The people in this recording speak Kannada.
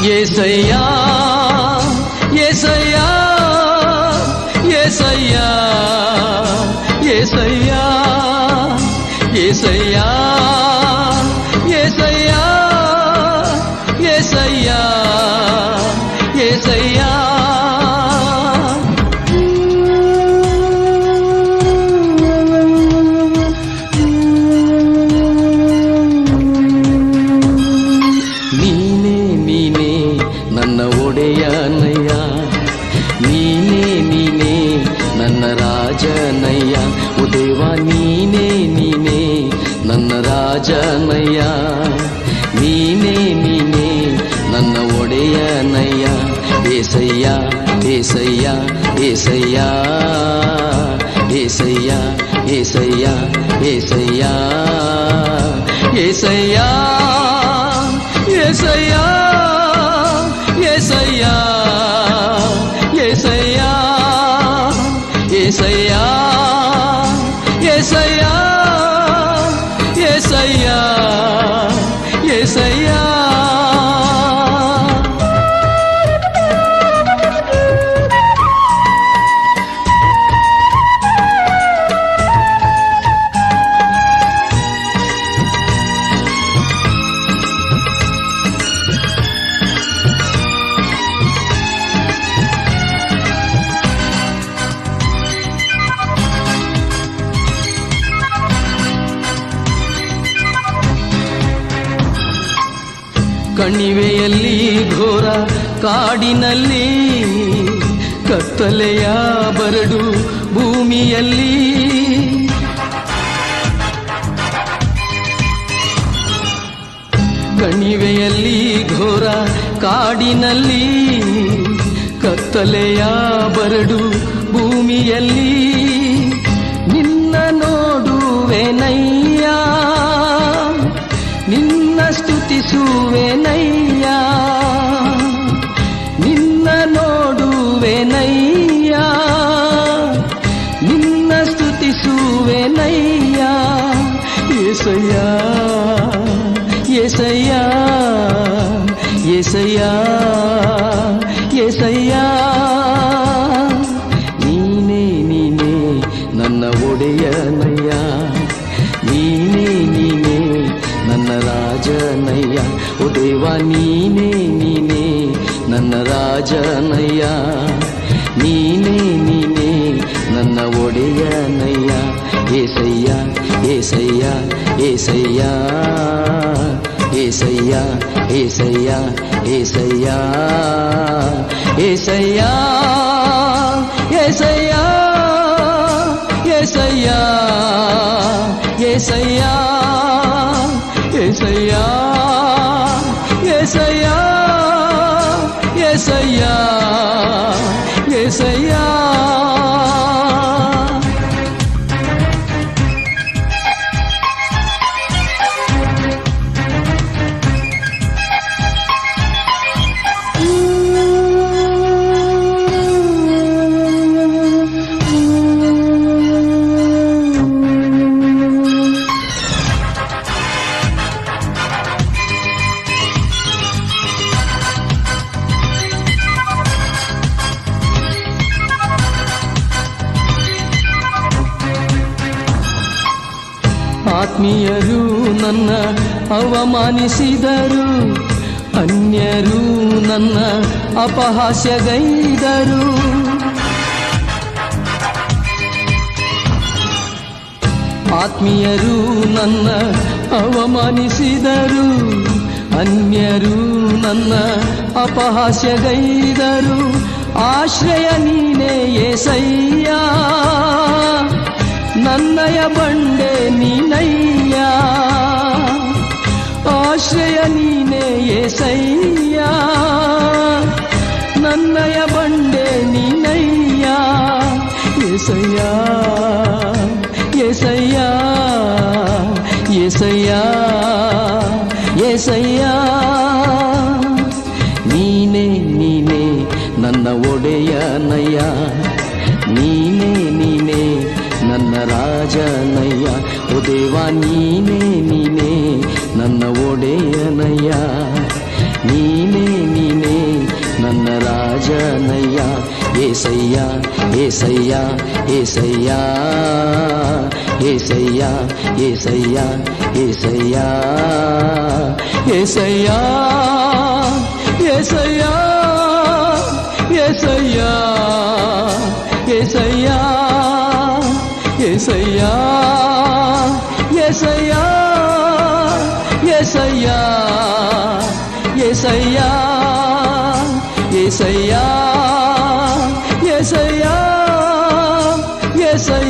యేసయ్యా యేసయ్యా యేసయ్యా యేసయ్యా యేసయ్యా యేసయ్యా యేసయ్యా యేసయ్యా ನನ್ನ ಒಡೆಯನಯ್ಯ ನೀನೇ ನೀನೇ ನನ್ನ ರಾಜನಯ್ಯ ಓ ದೇವ ನೀನೇ ನೀನೇ ನನ್ನ ರಾಜನಯ್ಯ ನೀನೇ ನೀನೇ ನನ್ನ ಒಡೆಯನಯ್ಯ ಏಸಯ್ಯ ಏಸಯ್ಯ ಏಸಯ್ಯ ಏಸಯ್ಯ ಏಸಯ್ಯ ಏಸಯ್ಯ ಏಸಯ್ಯ ಏಸಯ್ಯ యేసయ్యా యేసయ్యా యేసయ్యా యేసయ్యా యేసయ్యా యేసయ్యా ಕಣಿವೆಯಲ್ಲಿ ಘೋರ ಕಾಡಿನಲ್ಲಿ ಕತ್ತಲೆಯ ಬರಡು ಭೂಮಿಯಲ್ಲಿ ಕಣಿವೆಯಲ್ಲಿ ಘೋರ ಕಾಡಿನಲ್ಲಿ ಕತ್ತಲೆಯ ಬರಡು ಭೂಮಿಯಲ್ಲಿ ನಿನ್ನ ನೋಡುವೆನಯ್ಯ ನಿನ್ನ ಸ್ತುತಿಸುವೆನಯ್ಯ ನಿನ್ನ ನೋಡುವೆನಯ್ಯ ನಿನ್ನ ಸ್ತುತಿಸುವೆನಯ್ಯ యేసయ్య యేసయ్య యేసయ్య యేసయ్య ನೀನೇ ನೀನೇ ನನ್ನ ಒಡೆಯನಯ್ಯ ನೀನೇ ನೀನೇ ನನ್ನ ರಾಜನಯ್ಯ ಓ ದೇವ ನೀನೇ ನೀನೇ ನನ್ನ ರಾಜನಯ್ಯ ನೀನೇ ನೀನೇ ನನ್ನ ಒಡೆಯನಯ್ಯ ಏಸಯ್ಯ ಏಸಯ್ಯ ಏಸಯ್ಯ ಏಸಯ್ಯ ಏಸಯ್ಯ ಏಸಯ್ಯ ಏಸಯ್ಯ ಏಸಯ್ಯ ಏಸಯ್ಯ ಏಸಯ್ಯ యేసయ్యా యేసయ్యా యేసయ్యా యేసయ్యా ಆತ್ಮೀಯರು ನನ್ನ ಅವಮಾನಿಸಿದರು ಅನ್ಯರು ನನ್ನ ಅಪಹಾಸ್ಯಗೈದರು ಆತ್ಮೀಯರು ನನ್ನ ಅವಮಾನಿಸಿದರು ಅನ್ಯರು ನನ್ನ ಅಪಹಾಸ್ಯಗೈದರು ಆಶ್ರಯ ನೀನೇ యేసయ్య ನನ್ನಯ ಬಂಡೆ ನೀನಯ್ಯ ಆಶ್ರಯ ನೀನೇ యేసయ్య ನನ್ನಯ ಬಂಡೆ ನೀನಯ್ಯ యేసయ్య యేసయ్య యేసయ్య యేసయ్య ನೀನೇ ನೀನೇ ನನ್ನ ಒಡೆಯನಯ್ಯ ನೀನೇ ನೀನೇ ನನ್ನ ರಾಜನಯ್ಯ ಓ ದೇವ ನೀನೇ ನೀನೇ ನನ್ನ ಒಡೆಯನಯ್ಯ ನೀನೇ ನೀನೇ ನನ್ನ ರಾಜನಯ್ಯ. ಏಸಯ್ಯ ಏಸಯ್ಯ ಏಸಯ್ಯ ಏಸಯ್ಯ ಏಸಯ್ಯ ಏಸಯ್ಯ ಏಸಯ್ಯ ಏಸಯ್ಯ ಏಸಯ್ಯ ಏಸಯ್ಯ ಏಸಯ್ಯ ಏಸಯ್ಯ ಏಸಯ್ಯ ಏಸಯ್ಯ ಏಸಯ್ಯ ಏಸಯ್ಯ ಏಸಯ್ಯ